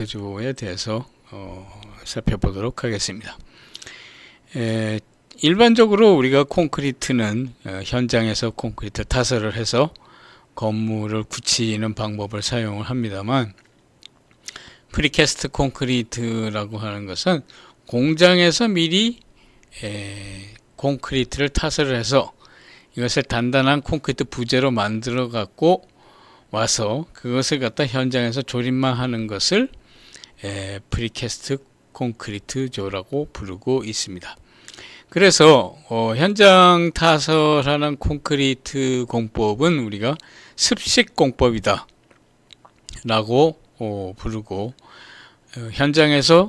구조에 대해서 살펴보도록 하겠습니다. 일반적으로 우리가 콘크리트는 현장에서 콘크리트 타설을 해서 건물을 굳히는 방법을 사용을 합니다만, 프리캐스트 콘크리트라고 하는 것은 공장에서 미리 콘크리트를 타설을 해서 이것을 단단한 콘크리트 부재로 만들어 갖고 와서 그것을 갖다 현장에서 조립만 하는 것을 프리캐스트 콘크리트조라고 부르고 있습니다. 그래서 현장 타설하는 콘크리트 공법은 우리가 습식 공법이다 라고 부르고, 현장에서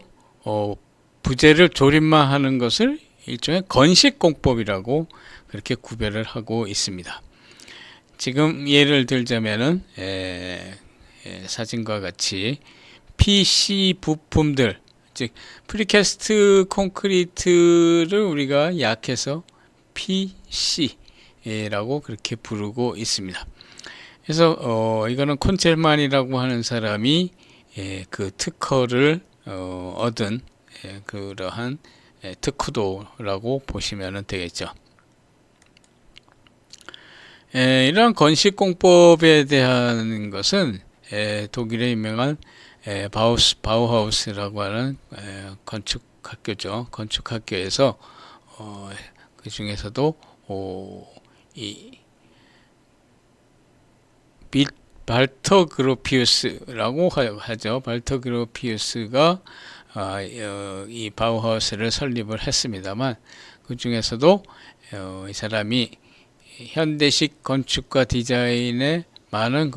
부재를 조립만 하는 것을 일종의 건식 공법이라고 그렇게 구별을 하고 있습니다. 지금 예를 들자면은 사진과 같이 PC 부품들, 즉 프리캐스트 콘크리트를 우리가 약해서 PC라고 그렇게 부르고 있습니다. 그래서 이거는 콘첼만이라고 하는 사람이 그 특허를 얻은 그러한 특허도라고 보시면 되겠죠. 이러한 건식공법에 대한 것은 독일의 유명한 바우하우스라고 하는 건축학교죠. 건축학교에서 그 중에서도 이 발터 그로피우스라고 하죠. 발터 그로피우스가 이 바우하우스를 설립을 했습니다만, 그 중에서도 이 사람이 현대식 건축과 디자인에 많은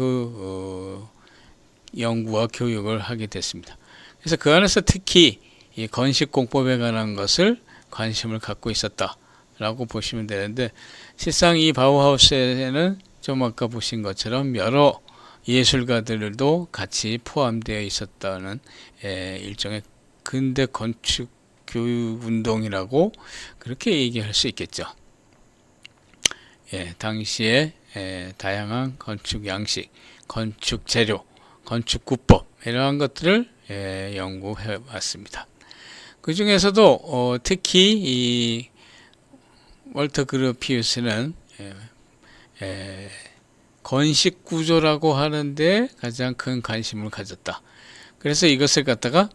연구와 교육을 하게 됐습니다. 그래서 그 안에서 특히 이 건식 공법에 관한 것을 관심을 갖고 있었다라고 보시면 되는데, 실상 이 바우하우스에는 좀 아까 보신 것처럼 여러 예술가들도 같이 포함되어 있었다는 일종의 근대 건축 교육 운동이라고 그렇게 얘기할 수 있겠죠. 당시에 다양한 건축 양식, 건축 재료, 건축 구법 이러한 것들을 연구해 왔습니다. 그 중에서도 특히 이 월터 그로피우스는 건식 구조라고 하는데 가장 큰 관심을 가졌다. 그래서 이것을 갖다가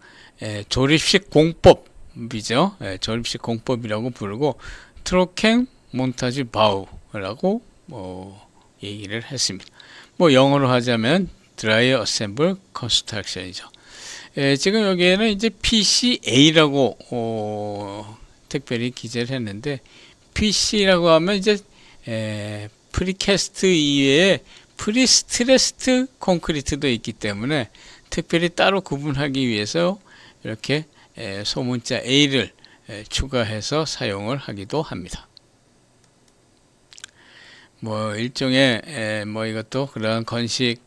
조립식 공법이죠. 조립식 공법이라고 부르고 트로켄 몬타주 바우라고 얘기를 했습니다. 영어로 하자면 드라이 어셈블 컨스트럭션이죠. 지금 여기에는 이제 PCA라고 특별히 기재를 했는데, PC라고 하면 이제 프리캐스트 이외에 프리스트레스트 콘크리트도 있기 때문에 특별히 따로 구분하기 위해서 이렇게 소문자 A를 추가해서 사용을 하기도 합니다. 일종의 이것도 그런 건식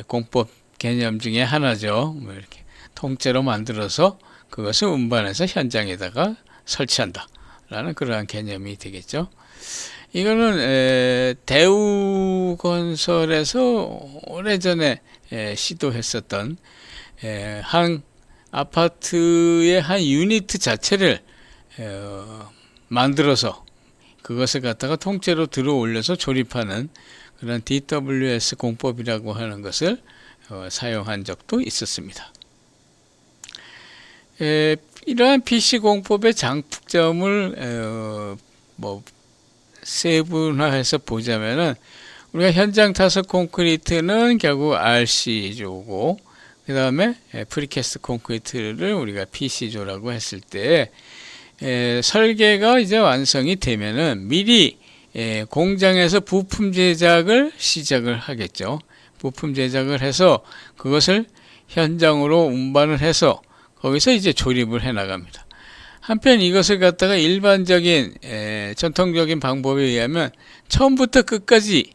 공법 개념 중에 하나죠. 이렇게 통째로 만들어서 그것을 운반해서 현장에다가 설치한다 라는 그러한 개념이 되겠죠. 이거는 대우건설에서 오래전에 시도했었던 한 아파트의 한 유니트 자체를 만들어서 그것을 갖다가 통째로 들어 올려서 조립하는 그런 DWS 공법이라고 하는 것을 사용한 적도 있었습니다. 이러한 PC 공법의 장점을 세분화해서 보자면은, 우리가 현장 타설 콘크리트는 결국 RC조고, 그 다음에 프리캐스트 콘크리트를 우리가 PC조라고 했을 때, 설계가 이제 완성이 되면은 미리 공장에서 부품 제작을 시작을 하겠죠. 부품 제작을 해서 그것을 현장으로 운반을 해서 거기서 이제 조립을 해 나갑니다. 한편 이것을 갖다가 일반적인 전통적인 방법에 의하면 처음부터 끝까지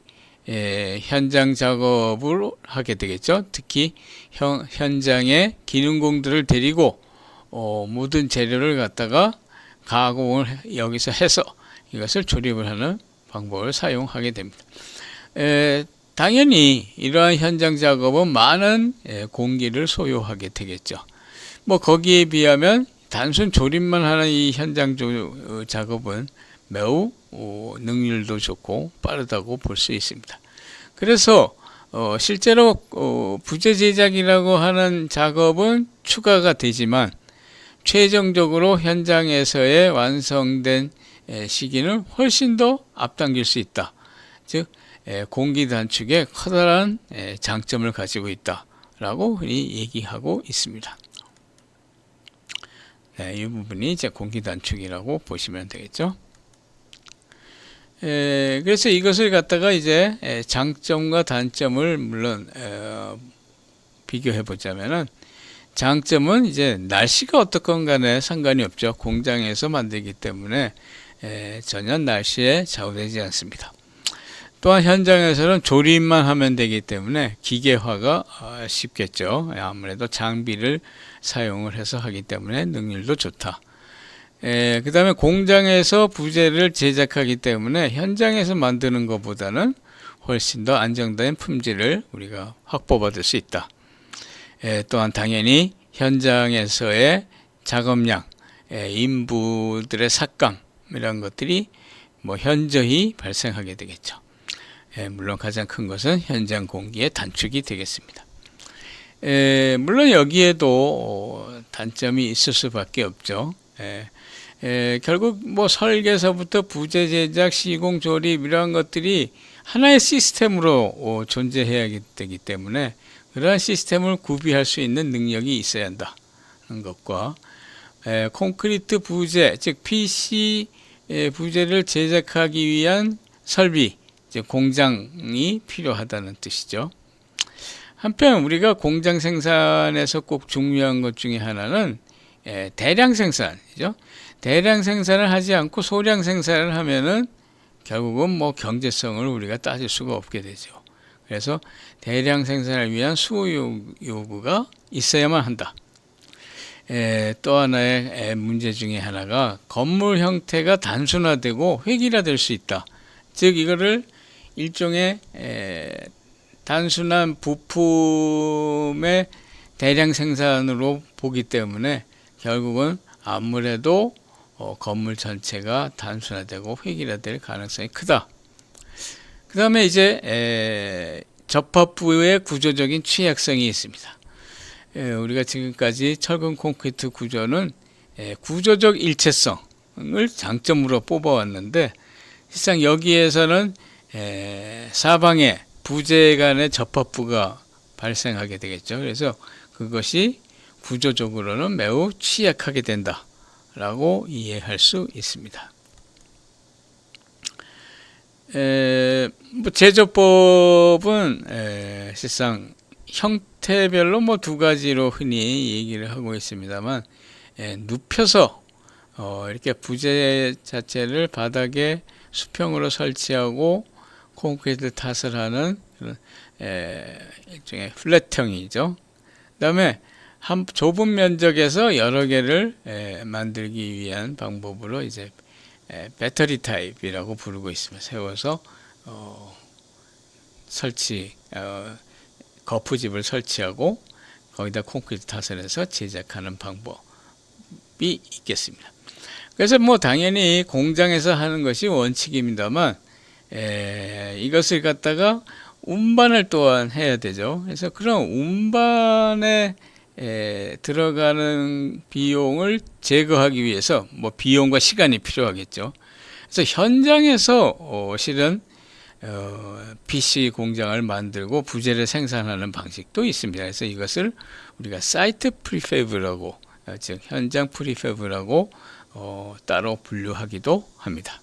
현장 작업을 하게 되겠죠. 특히 현장에 기능공들을 데리고 모든 재료를 갖다가 가공을 여기서 해서 이것을 조립을 하는 방법을 사용하게 됩니다. 당연히 이러한 현장 작업은 많은 공기를 소요하게 되겠죠. 뭐 거기에 비하면 단순 조립만 하는 이 현장 작업은 매우 능률도 좋고 빠르다고 볼 수 있습니다. 그래서 실제로 부재 제작이라고 하는 작업은 추가가 되지만 최종적으로 현장에서의 완성된 시기는 훨씬 더 앞당길 수 있다. 즉 공기 단축에 커다란 장점을 가지고 있다라고 흔히 얘기하고 있습니다. 네, 이 부분이 이제 공기 단축이라고 보시면 되겠죠. 그래서 이것을 갖다가 이제 장점과 단점을 물론 비교해 보자면은 장점은 이제 날씨가 어떻건 간에 상관이 없죠. 공장에서 만들기 때문에 전혀 날씨에 좌우되지 않습니다. 또한 현장에서는 조립만 하면 되기 때문에 기계화가 쉽겠죠. 아무래도 장비를 사용을 해서 하기 때문에 능률도 좋다. 그 다음에 공장에서 부재를 제작하기 때문에 현장에서 만드는 것보다는 훨씬 더 안정된 품질을 우리가 확보받을 수 있다. 또한 당연히 현장에서의 작업량, 인부들의 삭감 이런 것들이 뭐 현저히 발생하게 되겠죠. 물론 가장 큰 것은 현장 공기의 단축이 되겠습니다. 물론 여기에도 단점이 있을 수밖에 없죠. 결국 뭐 설계서부터 부재 제작, 시공, 조립 이러한 것들이 하나의 시스템으로 존재해야 되기 때문에 그러한 시스템을 구비할 수 있는 능력이 있어야 한다는 것과 콘크리트 부재, 즉 PC 부재를 제작하기 위한 설비, 즉 공장이 필요하다는 뜻이죠. 한편 우리가 공장 생산에서 꼭 중요한 것 중에 하나는 대량 생산이죠. 대량 생산을 하지 않고 소량 생산을 하면은 결국은 뭐 경제성을 우리가 따질 수가 없게 되죠. 그래서 대량 생산을 위한 수요 요구가 있어야만 한다. 또 하나의 문제 중에 하나가 건물 형태가 단순화되고 획일화될 수 있다. 즉 이거를 일종의 단순한 부품의 대량 생산으로 보기 때문에 결국은 아무래도 건물 전체가 단순화되고 획일화될 가능성이 크다. 그 다음에 이제 접합부의 구조적인 취약성이 있습니다. 우리가 지금까지 철근 콘크리트 구조는 구조적 일체성을 장점으로 뽑아왔는데 실상 여기에서는 사방에 부재 간의 접합부가 발생하게 되겠죠. 그래서 그것이 구조적으로는 매우 취약하게 된다라고 이해할 수 있습니다. 제조법은 실상 형태별로 뭐 두 가지로 흔히 얘기를 하고 있습니다만 눕혀서 이렇게 부재 자체를 바닥에 수평으로 설치하고 콘크리트 탓을 하는 그런 일종의 플랫형이죠. 그 다음에 한 좁은 면적에서 여러 개를 만들기 위한 방법으로 이제 배터리 타입이라고 부르고 있습니다. 세워서 거푸집을 설치하고 거기다 콘크리트 탓을 해서 제작하는 방법이 있겠습니다. 그래서 뭐 당연히 공장에서 하는 것이 원칙입니다만 이것을 갖다가 운반을 또한 해야 되죠. 그래서 그런 운반에 들어가는 비용을 제거하기 위해서 뭐 비용과 시간이 필요하겠죠. 그래서 현장에서 실은 PC 공장을 만들고 부재를 생산하는 방식도 있습니다. 그래서 이것을 우리가 사이트 프리팹이라고 즉 현장 프리팹이라고 따로 분류하기도 합니다.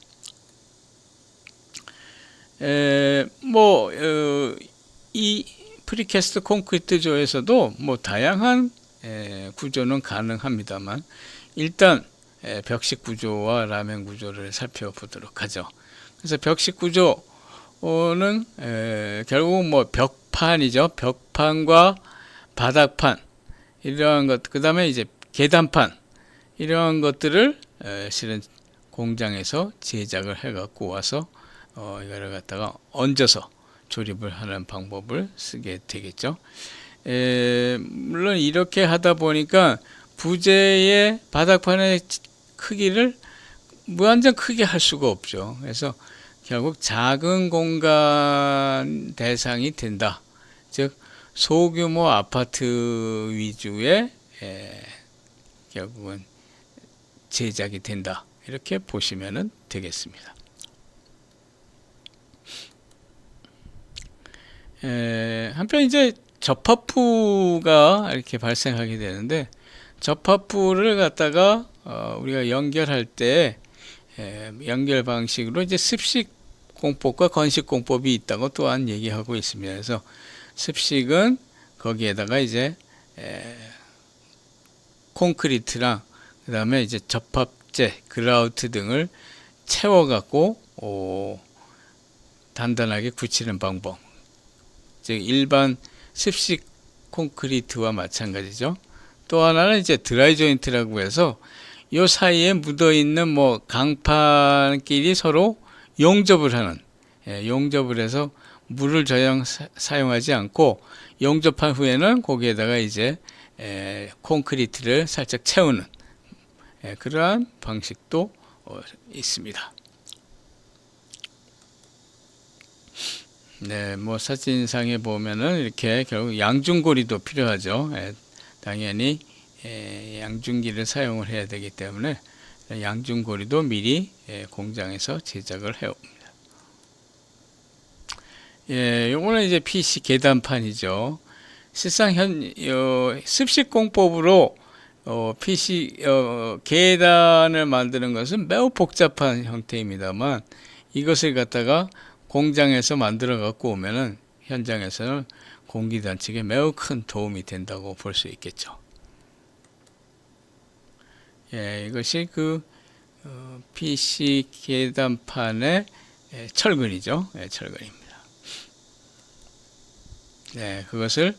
이 프리캐스트 콘크리트조에서도 뭐 다양한 구조는 가능합니다만 일단 벽식 구조와 라멘 구조를 살펴보도록 하죠. 그래서 벽식 구조는 결국 뭐 벽판이죠. 벽판과 바닥판 이러한 것, 그 다음에 이제 계단판 이러한 것들을 실은 공장에서 제작을 해갖고 와서 이거를 갖다가 얹어서 조립을 하는 방법을 쓰게 되겠죠. 물론 이렇게 하다 보니까 부재의 바닥판의 크기를 무한정 크게 할 수가 없죠. 그래서 결국 작은 공간 대상이 된다. 즉 소규모 아파트 위주의 결국은 제작이 된다. 이렇게 보시면 되겠습니다. 한편 이제 접합부가 이렇게 발생하게 되는데, 접합부를 갖다가 우리가 연결할 때 연결 방식으로 이제 습식 공법과 건식 공법이 있다고 또한 얘기하고 있습니다. 그래서 습식은 거기에다가 이제 콘크리트랑 그 다음에 이제 접합재, 그라우트 등을 채워갖고 단단하게 굳히는 방법. 즉 일반 습식 콘크리트와 마찬가지죠. 또 하나는 이제 드라이 조인트라고 해서 요 사이에 묻어 있는 뭐 강판끼리 서로 용접을 하는, 용접을 해서 물을 사용하지 않고 용접한 후에는 거기에다가 이제 콘크리트를 살짝 채우는 그러한 방식도 있습니다. 네, 뭐 사진상에 보면은 이렇게 결국 양중고리도 필요하죠. 당연히 양중기를 사용을 해야 되기 때문에 양중고리도 미리 공장에서 제작을 해옵니다. 요거는 이제 PC 계단판이죠. 실상 습식 공법으로 PC 계단을 만드는 것은 매우 복잡한 형태입니다만, 이것을 갖다가 공장에서 만들어 갖고 오면은 현장에서는 공기 단축에 매우 큰 도움이 된다고 볼 수 있겠죠. 이것이 그 PC 계단판의 철근이죠. 철근입니다. 그것을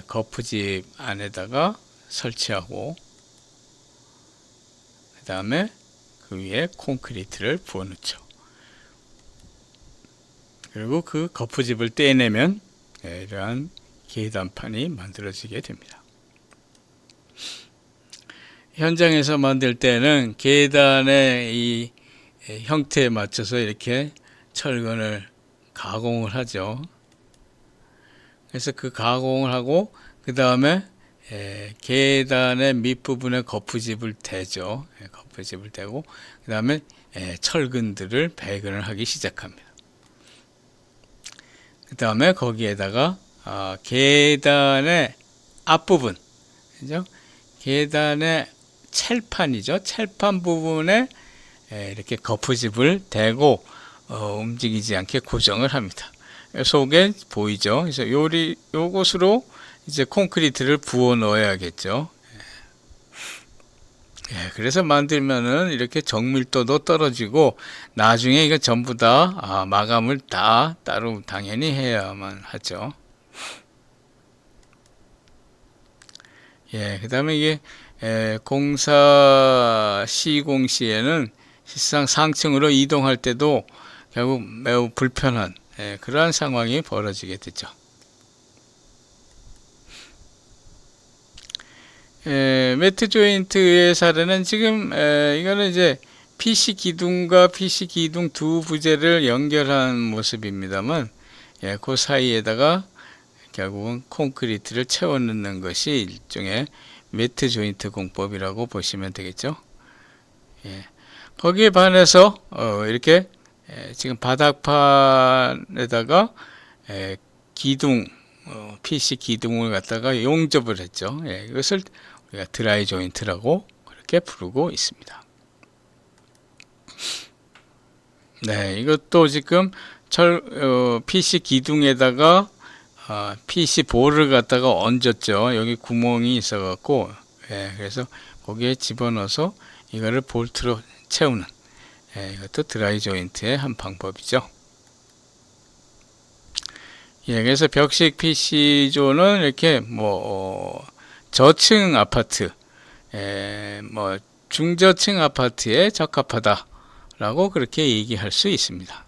거푸집 안에다가 설치하고 그 다음에 그 위에 콘크리트를 부어 넣죠. 그리고 그 거푸집을 떼내면 이러한 계단판이 만들어지게 됩니다. 현장에서 만들 때는 계단의 이 형태에 맞춰서 이렇게 철근을 가공을 하죠. 그래서 그 가공을 하고 그 다음에 계단의 밑부분에 거푸집을 대죠. 거푸집을 대고 그 다음에 철근들을 배근을 하기 시작합니다. 그 다음에 거기에다가 계단의 앞부분, 그죠? 계단의 첼판이죠. 첼판 부분에 이렇게 거푸집을 대고 움직이지 않게 고정을 합니다. 속에 보이죠? 그래서 요곳으로 이제 콘크리트를 부어 넣어야겠죠. 그래서 만들면은 이렇게 정밀도도 떨어지고 나중에 이거 전부 다 마감을 다 따로 당연히 해야만 하죠. 그 다음에 이게 공사 시공 시에는 실상 상층으로 이동할 때도 결국 매우 불편한 그러한 상황이 벌어지게 되죠. 매트 조인트의 사례는 지금 이거는 이제 PC 기둥과 PC 기둥 두 부재를 연결한 모습입니다만, 그 사이에다가 결국은 콘크리트를 채워 넣는 것이 일종의 매트 조인트 공법이라고 보시면 되겠죠. 거기에 반해서 이렇게 지금 바닥판에다가 기둥 PC 기둥을 갖다가 용접을 했죠. 이것을 우리가 드라이 조인트라고 그렇게 부르고 있습니다. 이것도 지금 PC 기둥에다가 PC 볼을 갖다가 얹었죠. 여기 구멍이 있어 갖고 그래서 거기에 집어넣어서 이거를 볼트로 채우는 이것도 드라이 조인트의 한 방법이죠. 그래서 벽식 PC존은 이렇게 저층 아파트, 중저층 아파트에 적합하다라고 그렇게 얘기할 수 있습니다.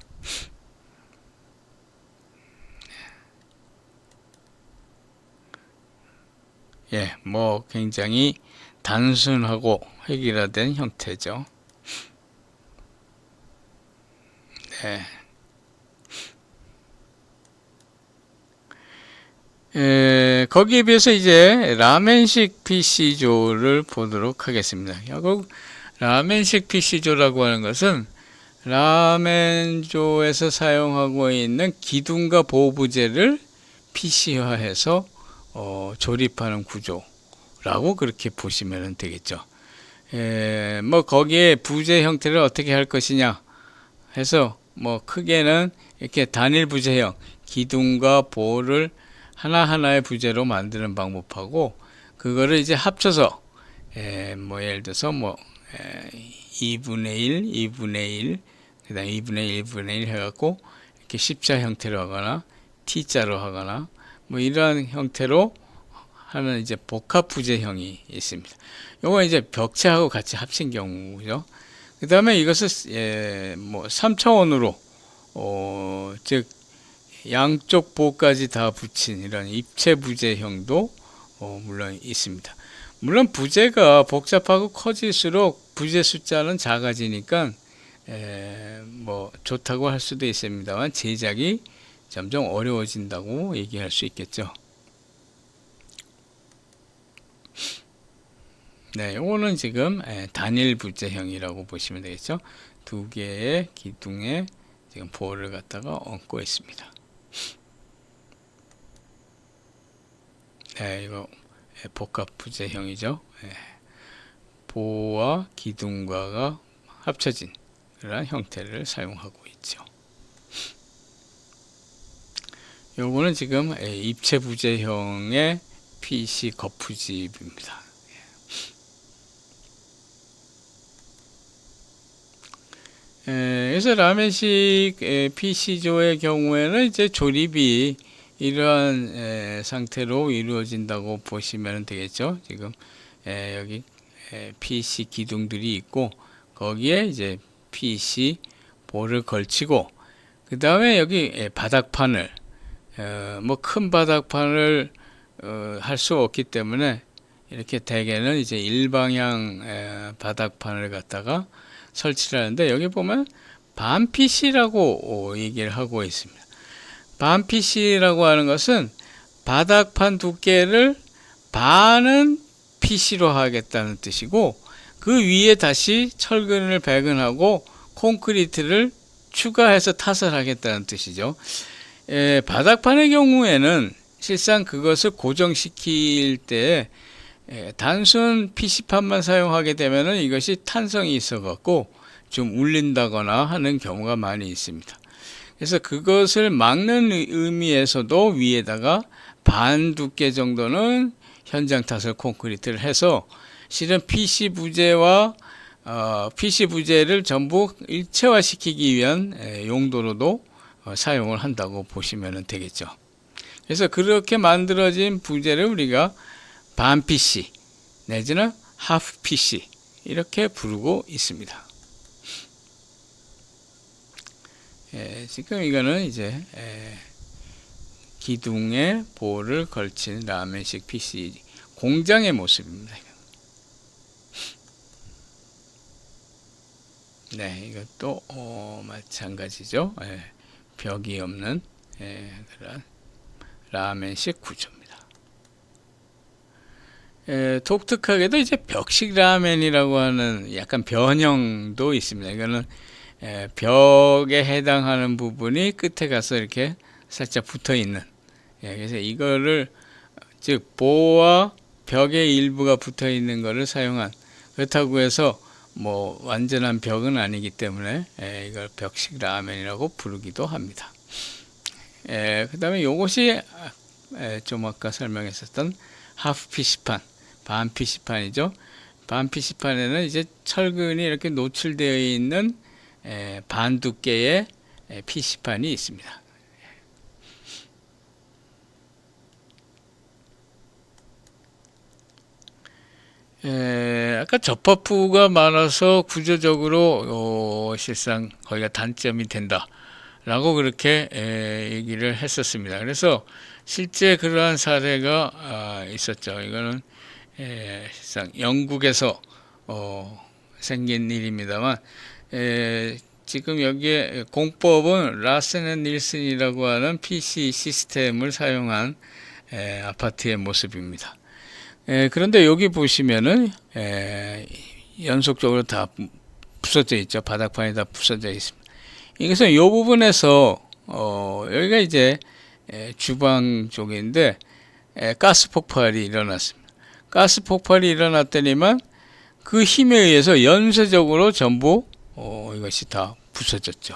뭐 굉장히 단순하고 획일화된 형태죠. 네. 거기에 비해서 이제 라멘식 PC조를 보도록 하겠습니다. 결국 라멘식 PC조라고 하는 것은 라멘조에서 사용하고 있는 기둥과 보부재를 PC화해서 조립하는 구조라고 그렇게 보시면 되겠죠. 뭐 거기에 부재 형태를 어떻게 할 것이냐 해서 뭐 크게는 이렇게 단일 부재형 기둥과 보를 하나하나의 부재로 만드는 방법하고, 그거를 이제 합쳐서 뭐 예를 들어서 뭐 2분의 1, 2분의 1, 그 다음에 2분의 1, 1분의 1 해갖고 이렇게 십자 형태로 하거나 T자로 하거나 뭐 이러한 형태로 하는 이제 복합 부재형이 있습니다. 요거 이제 벽체하고 같이 합친 경우죠. 그 다음에 이것을 뭐 3차원으로 즉 양쪽 보까지 다 붙인 이런 입체 부재형도 물론 있습니다. 물론 부재가 복잡하고 커질수록 부재 숫자는 작아지니까 뭐 좋다고 할 수도 있습니다만 제작이 점점 어려워진다고 얘기할 수 있겠죠. 네, 이거는 지금 단일 부재형이라고 보시면 되겠죠. 두 개의 기둥에 지금 보를 갖다가 얹고 있습니다. 네, 이거 복합 부재형이죠. 보와 기둥과가 합쳐진 그런 형태를 사용하고 있죠. 요거는 지금 입체 부재형의 PC 거푸집입니다. 그래서 라멘식 PC조의 경우에는 이제 조립이 이러한 상태로 이루어진다고 보시면 되겠죠. 지금 여기 PC 기둥들이 있고 거기에 이제 PC 볼을 걸치고, 그 다음에 여기 바닥판을 뭐 큰 바닥판을 할 수 없기 때문에 이렇게 대개는 이제 일방향 바닥판을 갖다가 설치를 하는데, 여기 보면 반 PC라고 얘기를 하고 있습니다. 반 PC라고 하는 것은 바닥판 두께를 반은 PC로 하겠다는 뜻이고, 그 위에 다시 철근을 배근하고 콘크리트를 추가해서 탓을 하겠다는 뜻이죠. 바닥판의 경우에는 실상 그것을 고정시킬 때 단순 PC판만 사용하게 되면 이것이 탄성이 있어 갖고 좀 울린다거나 하는 경우가 많이 있습니다. 그래서 그것을 막는 의미에서도 위에다가 반 두께 정도는 현장 타설 콘크리트를 해서 실은 PC 부재와 PC 부재를 전부 일체화시키기 위한 용도로도 사용을 한다고 보시면 되겠죠. 그래서 그렇게 만들어진 부재를 우리가 반 PC 내지는 하프 PC 이렇게 부르고 있습니다. 지금 이거는 이제 기둥에 볼을 걸친 라멘식 PC 공장의 모습입니다. 네, 이것도 마찬가지죠. 벽이 없는 그런 라멘식 구조입니다. 독특하게도 이제 벽식 라멘이라고 하는 약간 변형도 있습니다. 이거는 벽에 해당하는 부분이 끝에 가서 이렇게 살짝 붙어 있는, 그래서 이거를 즉 보와 벽의 일부가 붙어 있는 것을 사용한, 그렇다고 해서 뭐 완전한 벽은 아니기 때문에 이걸 벽식 라멘이라고 부르기도 합니다. 그 다음에 이것이 좀 아까 설명했었던 하프 PC판, 반 PC판이죠. 반 PC판에는 이제 철근이 이렇게 노출되어 있는 반 두께의 PC판이 있습니다. 아까 접합부가 많아서 구조적으로 실상 거기가 단점이 된다 라고 그렇게 얘기를 했었습니다. 그래서 실제 그러한 사례가 있었죠. 이거는 실상 영국에서 생긴 일입니다만, 지금 여기에 공법은 라센 앤 닐슨이라고 하는 PC 시스템을 사용한 아파트의 모습입니다. 그런데 여기 보시면은 연속적으로 다 부서져 있죠. 바닥판이 다 부서져 있습니다. 이것은 이 부분에서 여기가 이제 주방 쪽인데 가스 폭발이 일어났습니다. 가스 폭발이 일어났더니만 그 힘에 의해서 연쇄적으로 전부 이것이 다 부서졌죠.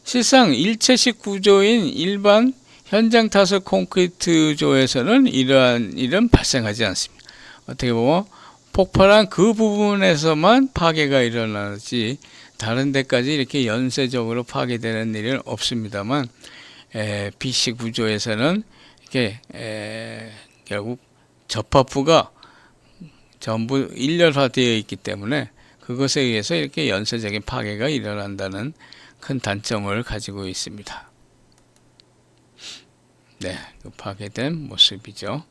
실상 일체식 구조인 일반 현장 타설 콘크리트조에서는 이러한 일은 발생하지 않습니다. 어떻게 보면 폭발한 그 부분에서만 파괴가 일어나지 다른 데까지 이렇게 연쇄적으로 파괴되는 일은 없습니다만 BC 구조에서는 이렇게 결국 접합부가 전부 일렬화되어 있기 때문에 그것에 의해서 이렇게 연쇄적인 파괴가 일어난다는 큰 단점을 가지고 있습니다. 네, 그 파괴된 모습이죠.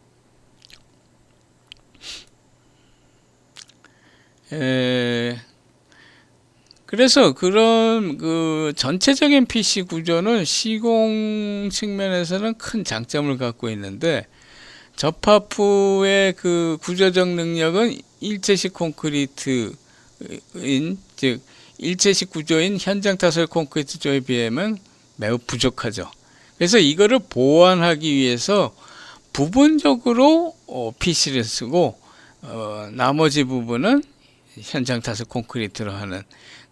그래서 그런 그 전체적인 PC 구조는 시공 측면에서는 큰 장점을 갖고 있는데 접합부의 그 구조적 능력은 일체식 콘크리트인 즉 일체식 구조인 현장 타설 콘크리트조에 비하면 매우 부족하죠. 그래서 이거를 보완하기 위해서 부분적으로 PC를 쓰고 나머지 부분은 현장 타설 콘크리트로 하는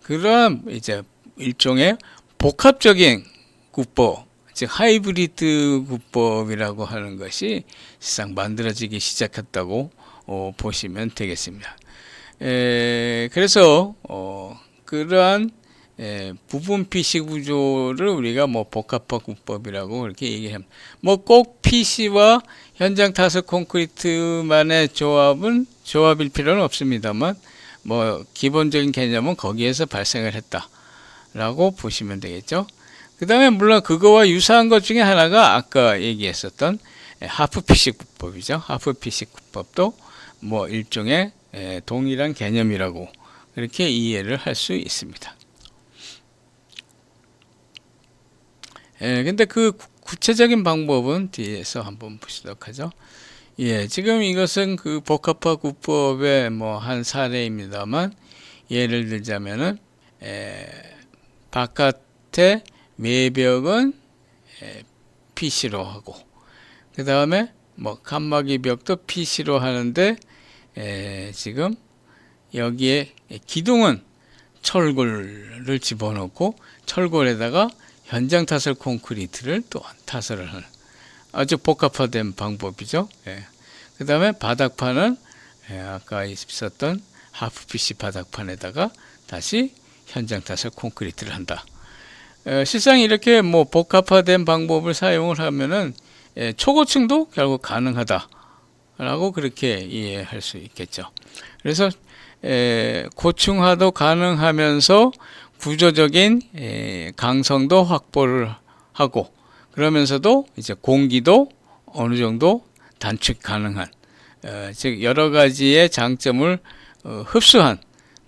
그러한 이제 일종의 복합적인 구법, 즉 하이브리드 구법이라고 하는 것이 실상 만들어지기 시작했다고 보시면 되겠습니다. 그래서 그러한 부분 PC 구조를 우리가 뭐 복합화 구법이라고 이렇게 얘기합니다. 뭐 꼭 PC와 현장 타설 콘크리트만의 조합일 필요는 없습니다만 뭐 기본적인 개념은 거기에서 발생을 했다라고 보시면 되겠죠. 그 다음에 물론 그거와 유사한 것 중에 하나가 아까 얘기했었던 하프 PC 구법이죠. 하프 PC 구법도 뭐 일종의 동일한 개념이라고 그렇게 이해를 할 수 있습니다. 근데 그 구체적인 방법은 뒤에서 한번 보시도록 하죠. 지금 이것은 그 복합화 구법의 뭐 한 사례입니다만 예를 들자면은 바깥에 매벽은 PC로 하고 그 다음에 뭐 칸막이 벽도 PC로 하는데 지금 여기에 기둥은 철골을 집어넣고 철골에다가 현장 타설 콘크리트를 또 타설을 하는 아주 복합화된 방법이죠. 그 다음에 바닥판은 아까 있었던 하프 PC 바닥판에다가 다시 현장 타설 콘크리트를 한다. 실상 이렇게 뭐 복합화된 방법을 사용을 하면은 초고층도 결국 가능하다라고 그렇게 이해할 수 있겠죠. 그래서 고층화도 가능하면서 구조적인 강성도 확보를 하고 그러면서도 이제 공기도 어느 정도 단축 가능한 즉 여러 가지의 장점을 흡수한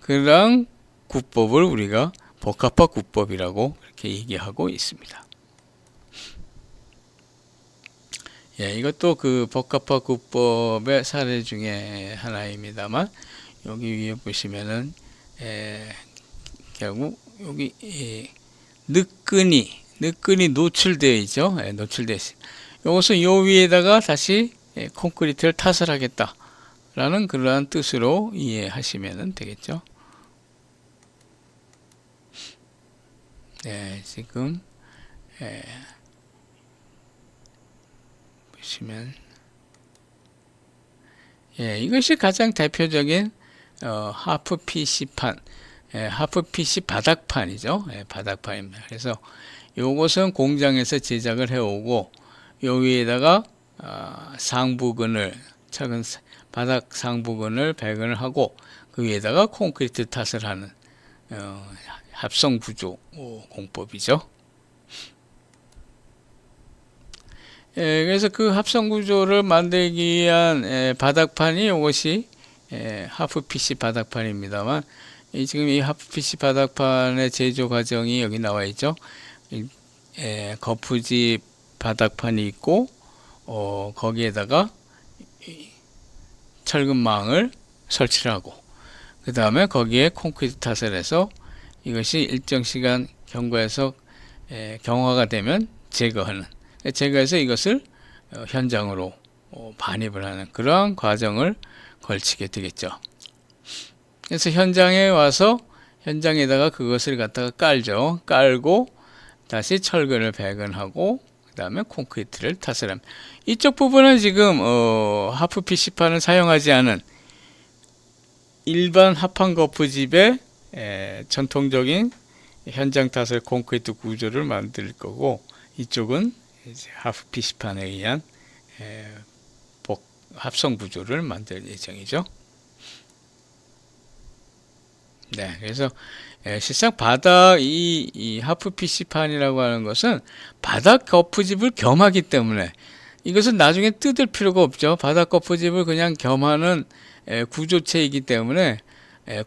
그런 구법을 우리가 복합화 구법이라고 이렇게 얘기하고 있습니다. 이것도 그 복합화 구법의 사례 중에 하나입니다만 여기 위에 보시면은 결국 여기 늦근이 노출되어 있죠. 노출되어 있습니다. 이것은 요 위에다가 다시 콘크리트를 타설하겠다 라는 그러한 뜻으로 이해하시면 되겠죠. 지금 보시면 이것이 가장 대표적인 하프 PC판 하프 PC 바닥판이죠. 바닥판입니다. 그래서 요것은 공장에서 제작을 해오고 요 위에다가 상부근을 작은 바닥 상부근을 배근을 하고 그 위에다가 콘크리트 탓을 하는 합성 구조 공법이죠. 그래서 그 합성 구조를 만들기 위한 바닥판이 이것이 하프 PC 바닥판입니다만, 지금 이 하프 PC 바닥판의 제조 과정이 여기 나와 있죠. 거푸집 바닥판이 있고, 거기에다가 철근망을 설치를 하고, 그 다음에 거기에 콘크리트 탓을 해서 이것이 일정 시간 경과해서 경화가 되면 제거해서 이것을 현장으로 반입을 하는 그러한 과정을 걸치게 되겠죠. 그래서 현장에 와서 현장에다가 그것을 갖다가 깔고 다시 철근을 배근하고 그 다음에 콘크리트를 탓을 합니다. 이쪽 부분은 지금 하프 PC판을 사용하지 않은 일반 합판 거푸집의 전통적인 현장 탓을 콘크리트 구조를 만들 거고, 이쪽은 이제 하프 PC판에 의한 합성 구조를 만들 예정이죠. 네, 그래서 실상 바닥 이 하프 PC판이라고 하는 것은 바닥 거푸집을 겸하기 때문에 이것은 나중에 뜯을 필요가 없죠. 바닥 거푸집을 그냥 겸하는 구조체이기 때문에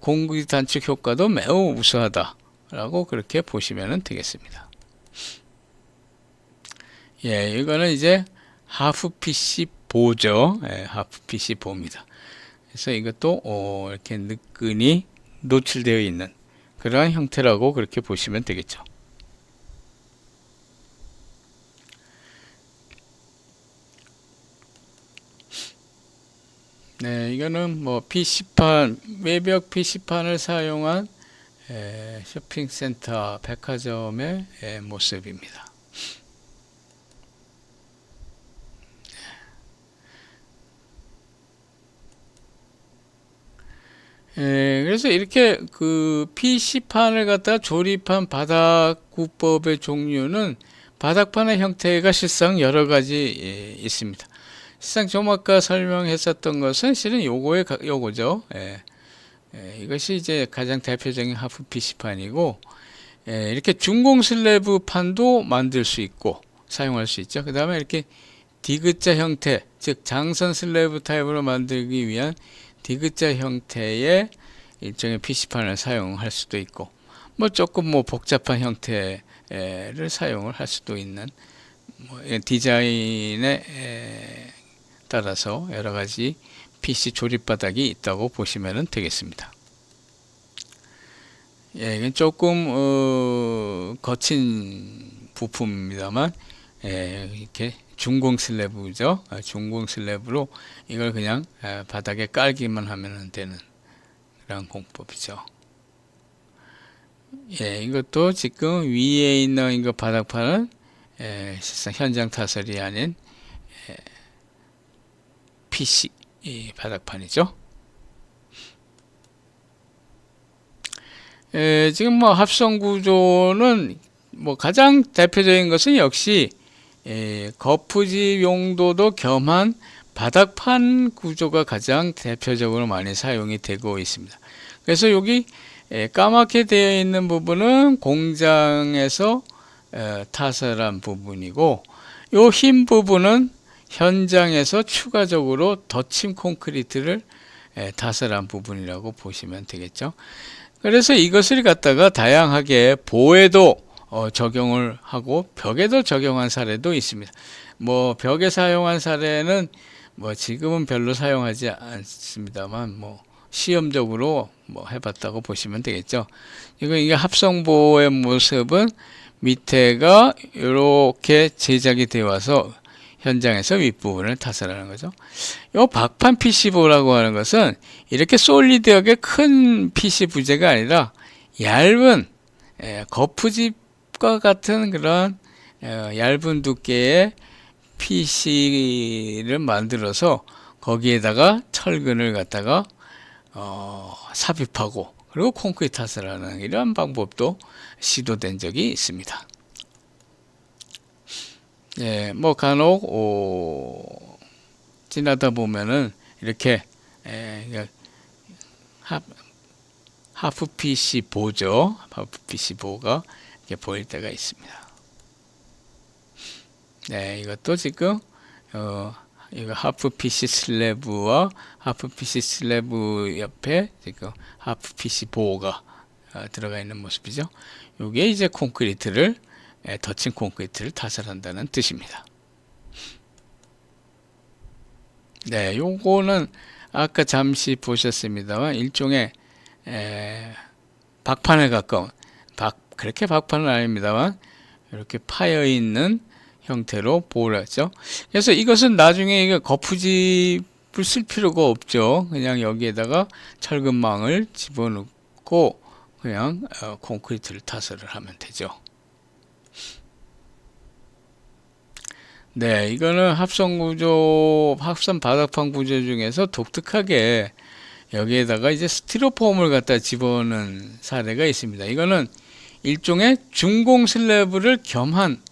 공기 단축 효과도 매우 우수하다라고 그렇게 보시면 되겠습니다. 이거는 이제 하프 PC 보죠. 하프 PC 보입니다. 그래서 이것도 이렇게 느끈이 노출되어 있는 그러한 형태라고 그렇게 보시면 되겠죠. 네, 이거는 뭐 PC판, 외벽 PC판을 사용한 쇼핑센터, 백화점의 모습입니다. 그래서 이렇게 그 PC판을 갖다 조립한 바닥구법의 종류는 바닥판의 형태가 실상 여러 가지 있습니다. 실상 좀 아까 설명했었던 것은 실은 요거죠. 이것이 이제 가장 대표적인 하프 PC판이고, 이렇게 중공 슬래브 판도 만들 수 있고 사용할 수 있죠. 그 다음에 이렇게 디귿자 형태, 즉 장선 슬래브 타입으로 만들기 위한 디귿자 형태의 일종의 PC판을 사용할 수도 있고, 뭐 조금 뭐 복잡한 형태를 사용을 할 수도 있는 디자인에 따라서 여러 가지 PC 조립 바닥이 있다고 보시면 되겠습니다. 이건 조금 거친 부품입니다만 이렇게 중공 슬래브죠. 중공 슬래브로 이걸 그냥 바닥에 깔기만 하면 되는 그런 공법이죠. 이것도 지금 위에 있는 이거 바닥판은 실상 현장 타설이 아닌 PC 바닥판이죠. 지금 뭐 합성 구조는 뭐 가장 대표적인 것은 역시 거푸집 용도도 겸한 바닥판 구조가 가장 대표적으로 많이 사용이 되고 있습니다. 그래서 여기 까맣게 되어 있는 부분은 공장에서 타설한 부분이고, 이 흰 부분은 현장에서 추가적으로 덧침 콘크리트를 타설한 부분이라고 보시면 되겠죠. 그래서 이것을 갖다가 다양하게 보에도 적용을 하고 벽에도 적용한 사례도 있습니다. 뭐 벽에 사용한 사례는 뭐 지금은 별로 사용하지 않습니다만 뭐 시험적으로 뭐 해봤다고 보시면 되겠죠. 이게 합성보의 모습은 밑에가 이렇게 제작이 되어 와서 현장에서 윗부분을 타설하는 거죠. 이 박판 PC보라고 하는 것은 이렇게 솔리드하게 큰 PC 부재가 아니라 얇은 거푸집과 같은 그런 얇은 두께의 PC를 만들어서 거기에다가 철근을 갖다가 삽입하고 그리고 콘크리트 탓을 하는 이런 방법도 시도된 적이 있습니다. 뭐 간혹 지나다 보면은 이렇게 하프 PC 보죠. 하프 PC 보가 이렇게 보일 때가 있습니다. 네, 이것도 지금 이거 하프 PC 슬래브와 하프 PC 슬래브 옆에 지금 하프 PC 보호가 들어가 있는 모습이죠. 이게 이제 콘크리트를 덧친 콘크리트를 타설한다는 뜻입니다. 네, 요거는 아까 잠시 보셨습니다만 일종의 박판에 가까운 그렇게 박판은 아닙니다만 이렇게 파여 있는 형태로 보호를 했죠. 그래서 이것은 나중에 이거 거푸집을 쓸 필요가 없죠. 그냥 여기에다가 철근망을 집어넣고 그냥 콘크리트를 타설을 하면 되죠. 네, 이거는 합선 바닥판 구조 중에서 독특하게 여기에다가 이제 스티로폼을 갖다 집어넣은 사례가 있습니다. 이거는 일종의 중공 슬래브를 겸한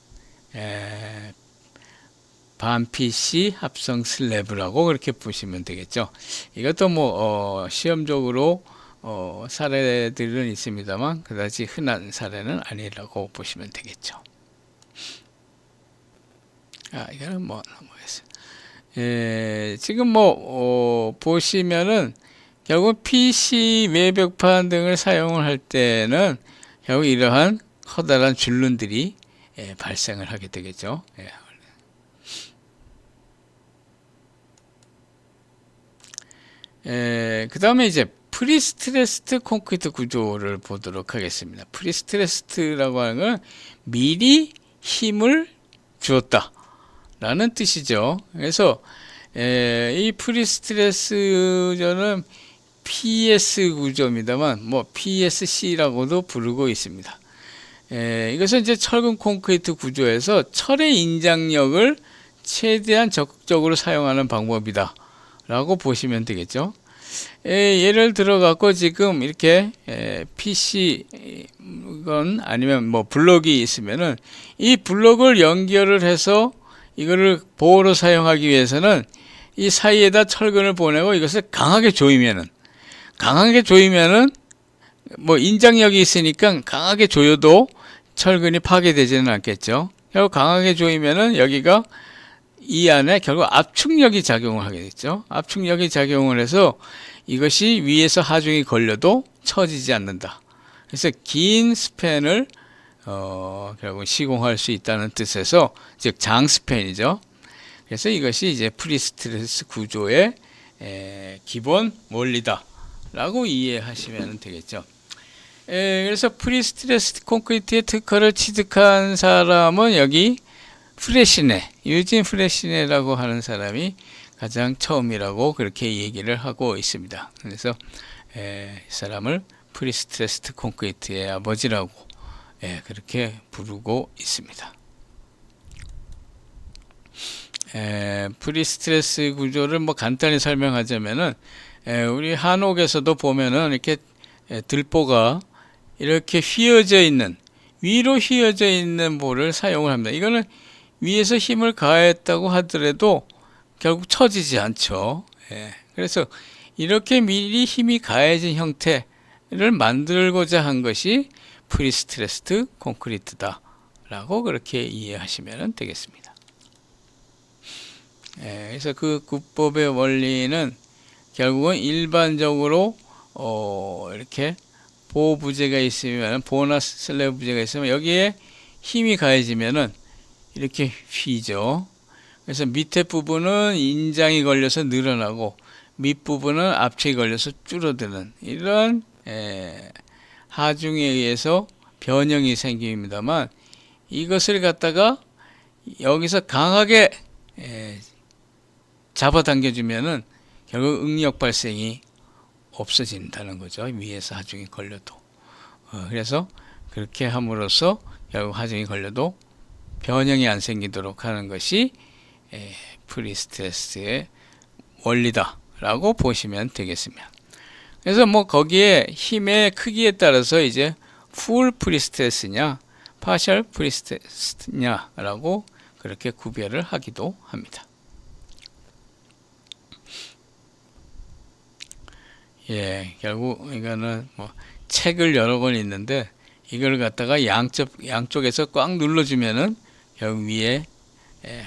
반PC 합성 슬래브라고 그렇게 보시면 되겠죠. 이것도 뭐 시험적으로 사례들은 있습니다만 그다지 흔한 사례는 아니라고 보시면 되겠죠. 이거는 뭐 넘어가겠습니다. 지금 뭐 보시면은 결국 PC 외벽판 등을 사용을 할 때는 결국 이러한 커다란 줄눈들이 발생을 하게 되겠죠. 그 다음에 이제 프리스트레스드 콘크리트 구조를 보도록 하겠습니다. 프리스트레스드라고 하는 건 미리 힘을 주었다 라는 뜻이죠. 그래서 이 프리스트레스저는 PS 구조입니다만 뭐 PSC라고도 부르고 있습니다. 이것은 이제 철근 콘크리트 구조에서 철의 인장력을 최대한 적극적으로 사용하는 방법이다 라고 보시면 되겠죠. 예를 들어 갖고 지금 이렇게 PC건 아니면 뭐 블럭이 있으면은 이 블럭을 연결을 해서 이거를 보호로 사용하기 위해서는 이 사이에다 철근을 보내고 이것을 강하게 조이면은 뭐 인장력이 있으니까 강하게 조여도 철근이 파괴되지는 않겠죠. 결국 강하게 조이면은 여기가 이 안에 결국 압축력이 작용을 하게 됐죠. 압축력이 작용을 해서 이것이 위에서 하중이 걸려도 처지지 않는다. 그래서 긴 스팬을 결국 시공할 수 있다는 뜻에서 즉 장스팬이죠. 그래서 이것이 이제 프리스트레스 구조의 기본 원리다 라고 이해하시면 되겠죠. 그래서 프리스트레스 콘크리트의 특허를 취득한 사람은 여기 유진 프레시네라고 하는 사람이 가장 처음이라고 그렇게 얘기를 하고 있습니다. 그래서 이 사람을 프리스트레스 콘크리트의 아버지라고 그렇게 부르고 있습니다. 프리스트레스 구조를 뭐 간단히 설명하자면은 우리 한옥에서도 보면은 이렇게 들보가 이렇게 위로 휘어져 있는 볼을 사용을 합니다. 이거는 위에서 힘을 가했다고 하더라도 결국 처지지 않죠. 그래서 이렇게 미리 힘이 가해진 형태를 만들고자 한 것이 프리스트레스드 콘크리트다 라고 그렇게 이해하시면 되겠습니다. 그래서 그 구법의 원리는 결국은 일반적으로 이렇게 보호 부재가 있으면 보호나 슬래브 부재가 있으면 여기에 힘이 가해지면은 이렇게 휘죠. 그래서 밑에 부분은 인장이 걸려서 늘어나고 밑부분은 압축이 걸려서 줄어드는 이런 하중에 의해서 변형이 생깁니다만 이것을 갖다가 여기서 강하게 잡아당겨주면은 결국 응력 발생이 없어진다는 거죠. 위에서 하중이 걸려도. 그래서 그렇게 함으로써 결국 하중이 걸려도 변형이 안 생기도록 하는 것이 프리스트레스의 원리다 라고 보시면 되겠습니다. 그래서 뭐 거기에 힘의 크기에 따라서 이제 풀 프리스트레스냐 파셜 프리스트레스냐 라고 그렇게 구별을 하기도 합니다. 결국 이거는 뭐 책을 여러 권 있는데 이걸 갖다가 양쪽에서 꽉 눌러주면은 결국 위에 예,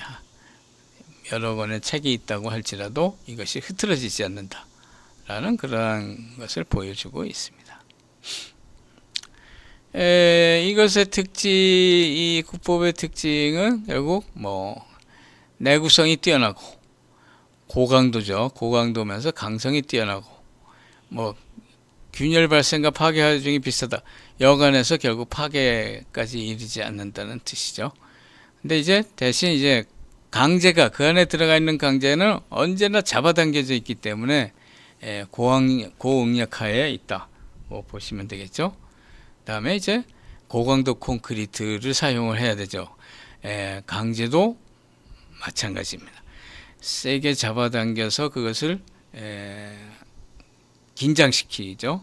여러 권의 책이 있다고 할지라도 이것이 흐트러지지 않는다라는 그러한 것을 보여주고 있습니다. 이것의 이 국법의 특징은 결국 내구성이 뛰어나고 고강도죠. 고강도면서 강성이 뛰어나고 균열 발생과 파괴 하중이 비슷하다. 여간에서 결국 파괴까지 이르지 않는다는 뜻이죠. 근데 이제 대신 이제 강제가 그 안에 들어가 있는 강제는 언제나 잡아당겨져 있기 때문에 고응력 하에 있다. 보시면 되겠죠. 다음에 이제 고강도 콘크리트를 사용을 해야 되죠. 강제도 마찬가지입니다. 세게 잡아당겨서 그것을 긴장시키죠.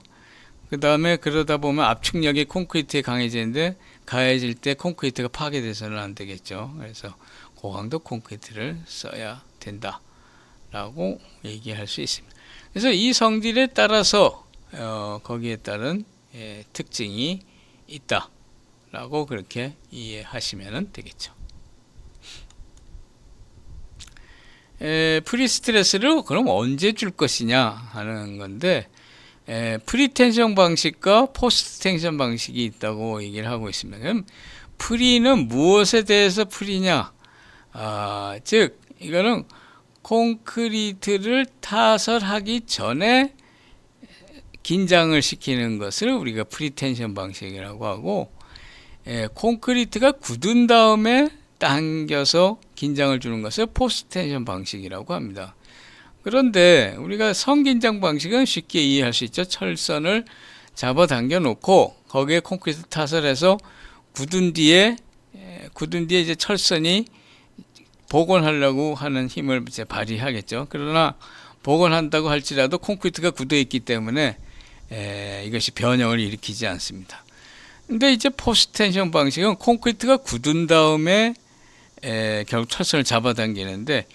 그 다음에 그러다 보면 압축력이 콘크리트에 강해지는데 가해질 때 콘크리트가 파괴돼서는 안 되겠죠. 그래서 고강도 콘크리트를 써야 된다라고 얘기할 수 있습니다. 그래서 이 성질에 따라서 거기에 따른 특징이 있다라고 그렇게 이해하시면 되겠죠. 프리스트레스를 그럼 언제 줄 것이냐 하는 건데 프리텐션 방식과 포스트 텐션 방식이 있다고 얘기를 하고 있습니다. 그럼 프리는 무엇에 대해서 프리냐? 즉 이거는 콘크리트를 타설하기 전에 긴장을 시키는 것을 우리가 프리텐션 방식이라고 하고 콘크리트가 굳은 다음에 당겨서 긴장을 주는 것을 포스트 텐션 방식이라고 합니다. 그런데 우리가 선긴장 방식은 쉽게 이해할 수 있죠. 철선을 잡아당겨 놓고 거기에 콘크리트 타설해서 굳은 뒤에 이제 철선이 복원하려고 하는 힘을 이제 발휘하겠죠. 그러나 복원한다고 할지라도 콘크리트가 굳어 있기 때문에 이것이 변형을 일으키지 않습니다. 근데 이제 포스트 텐션 방식은 콘크리트가 굳은 다음에 결국 철선을 잡아당기는데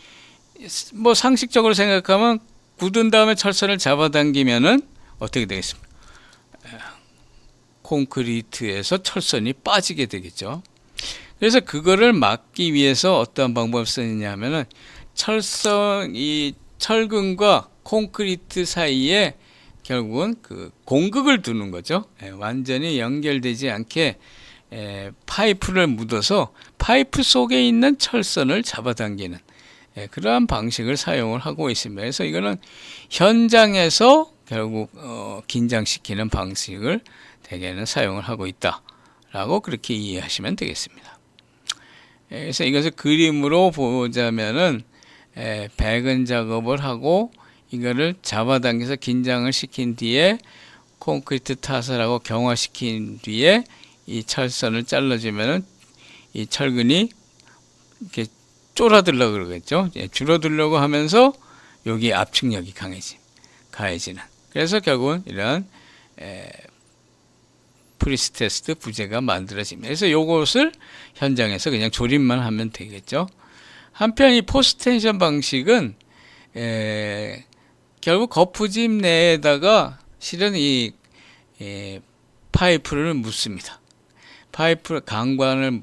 상식적으로 생각하면 굳은 다음에 철선을 잡아당기면은 어떻게 되겠습니까? 콘크리트에서 철선이 빠지게 되겠죠. 그래서 그거를 막기 위해서 어떤 방법을 쓰느냐 하면은 이 철근과 콘크리트 사이에 결국은 그 공극을 두는 거죠. 완전히 연결되지 않게 파이프를 묻어서 파이프 속에 있는 철선을 잡아당기는 그러한 방식을 사용을 하고 있습니다. 그래서 이거는 현장에서 결국 긴장시키는 방식을 대개는 사용을 하고 있다라고 그렇게 이해하시면 되겠습니다. 그래서 이것을 그림으로 보자면은 배근 작업을 하고 이거를 잡아당겨서 긴장을 시킨 뒤에 콘크리트 타설하고 경화시킨 뒤에 이 철선을 잘라주면은 이 철근이 이렇게 쫄아들려고 그러겠죠. 줄어들려고 하면서 여기 압축력이 가해지는. 그래서 결국은 이런 프리스트레스드 부재가 만들어집니다. 그래서 이것을 현장에서 그냥 조립만 하면 되겠죠. 한편 이 포스트 텐션 방식은 결국 거푸집 내에다가 실은 이 파이프를 묻습니다. 강관을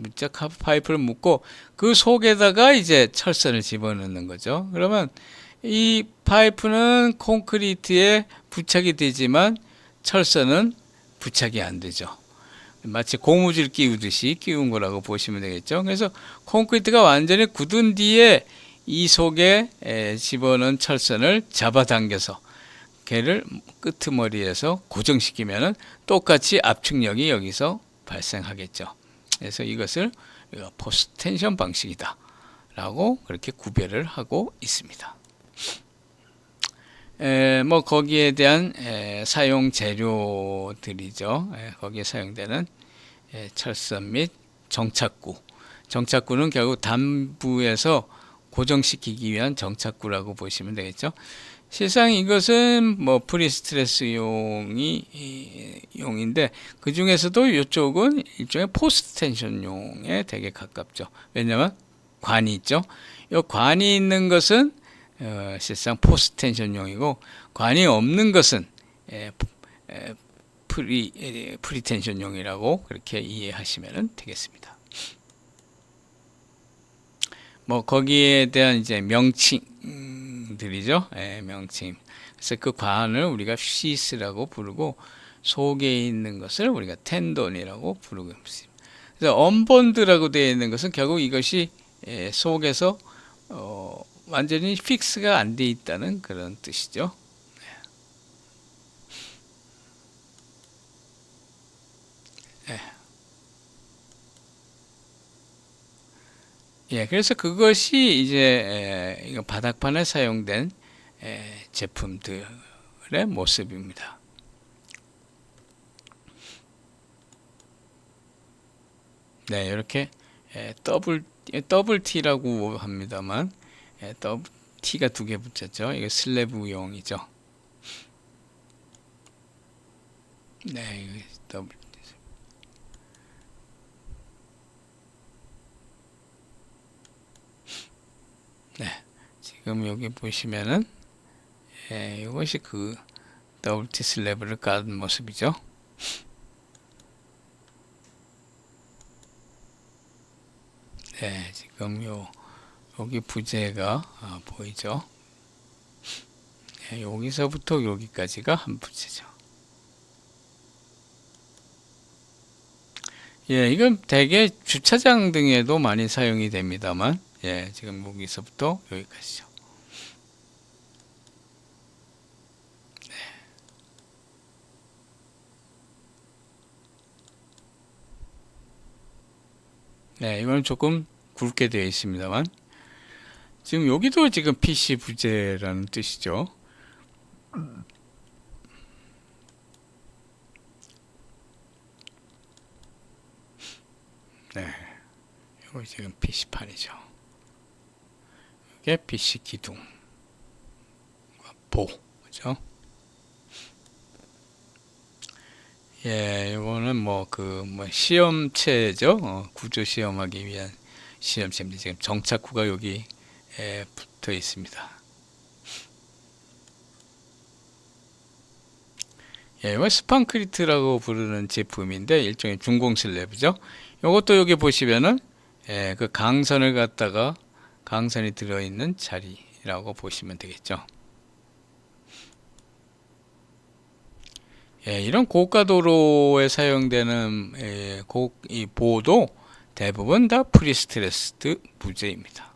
파이프를 묻고 그 속에다가 이제 철선을 집어넣는 거죠. 그러면 이 파이프는 콘크리트에 부착이 되지만 철선은 부착이 안 되죠. 마치 고무줄 끼우듯이 끼운 거라고 보시면 되겠죠. 그래서 콘크리트가 완전히 굳은 뒤에 이 속에 집어넣은 철선을 잡아당겨서 걔를 끄트머리에서 고정시키면은 똑같이 압축력이 여기서 발생하겠죠. 그래서 이것을 포스트 텐션 방식이다 라고 그렇게 구별을 하고 있습니다. 거기에 대한 사용 재료들이죠. 거기에 사용되는 철선 및 정착구는 결국 단부에서 고정시키기 위한 정착구라고 보시면 되겠죠. 실상 이것은 프리스트레스 용인데 그 중에서도 이쪽은 일종의 포스트 텐션용에 되게 가깝죠. 왜냐하면 관이 있죠. 이 관이 있는 것은 실상 포스트 텐션용이고 관이 없는 것은 프리텐션용이라고 그렇게 이해하시면 되겠습니다. 뭐 거기에 대한 이제 명칭들이죠. 예, 명칭. 그래서 그 관을 우리가 시스라고 부르고 속에 있는 것을 우리가 텐돈이라고 부르고 있습니다. 그래서 언본드라고 되어 있는 것은 결국 이것이 속에서 완전히 픽스가 안 돼 있다는 그런 뜻이죠. 예. 예, 그래서 그것이 이제 이거 바닥판에 사용된 제품들의 모습입니다. 네, 이렇게 더블 T라고 합니다만 더블 T가 두 개 붙였죠. 이거 슬래브용이죠. 네, 이거 더블 네, 지금 여기 보시면은 이것이 그 더블 T 슬래브를 깔은 모습이죠. 네, 지금 여기 부재가 보이죠? 네, 여기서부터 여기까지가 한 부재죠. 예, 이건 대개 주차장 등에도 많이 사용이 됩니다만, 예, 지금 여기서부터 여기까지죠. 네, 이건 조금 굵게 되어 있습니다만, 지금 여기도 지금 PC 부재라는 뜻이죠. 네, 이거 지금 PC판이죠. 이게 PC 기둥, 그죠? 예, 이거는 뭐 시험체죠. 구조 시험하기 위한 시험체인데 지금 정착구가 여기 붙어 있습니다. 예, 이건 스판크리트라고 부르는 제품인데 일종의 중공 슬래브죠. 이것도 여기 보시면은 그 강선을 갖다가 강선이 들어있는 자리라고 보시면 되겠죠. 예, 이런 고가 도로에 사용되는 이 보도 대부분 다 프리스트레스드 부재입니다.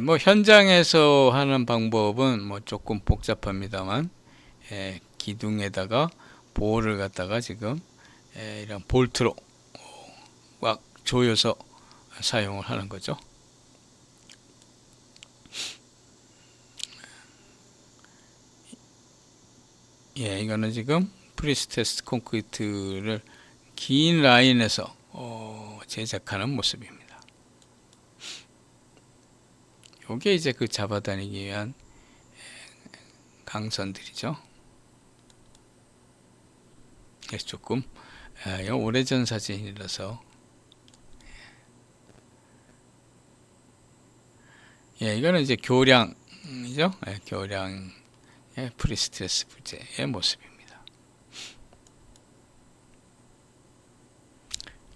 뭐 현장에서 하는 방법은 뭐 조금 복잡합니다만 기둥에다가 볼을 갖다가 지금 이런 볼트로 꽉 조여서 사용을 하는 거죠. 예, 이거는 지금 프리스테스트 콘크리트를 긴 라인에서 제작하는 모습입니다. 이게 이제 그 잡아다니기 위한 강선들이죠. 조금 오래전 사진이라서 이거는 이제 교량이죠. 교량의 프리스트레스 부재의 모습입니다.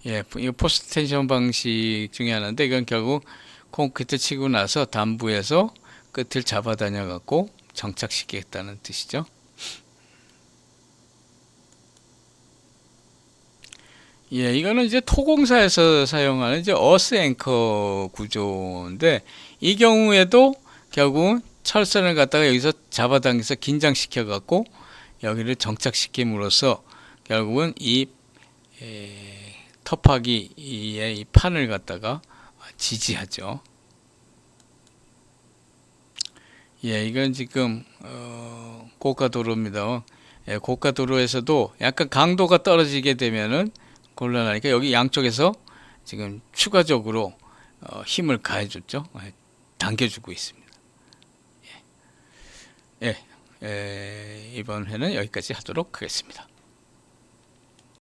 이 포스트 텐션 방식 중에 하나인데 이건 결국 콘크리트 치고 나서 단부에서 끝을 잡아다녀 갖고 정착시키겠다는 뜻이죠. 이거는 이제 토공사에서 사용하는 이제 어스 앵커 구조인데 이 경우에도 결국은 철선을 갖다가 여기서 잡아당겨서 긴장시켜 갖고 여기를 정착시킴으로써 결국은 이 터파기의 이 판을 갖다가 지지하죠. 이건 지금 고가 도로입니다. 고가 도로에서도 약간 강도가 떨어지게 되면은 곤란하니까 여기 양쪽에서 지금 추가적으로 힘을 가해줬죠. 당겨주고 있습니다. 이번 회는 여기까지 하도록 하겠습니다.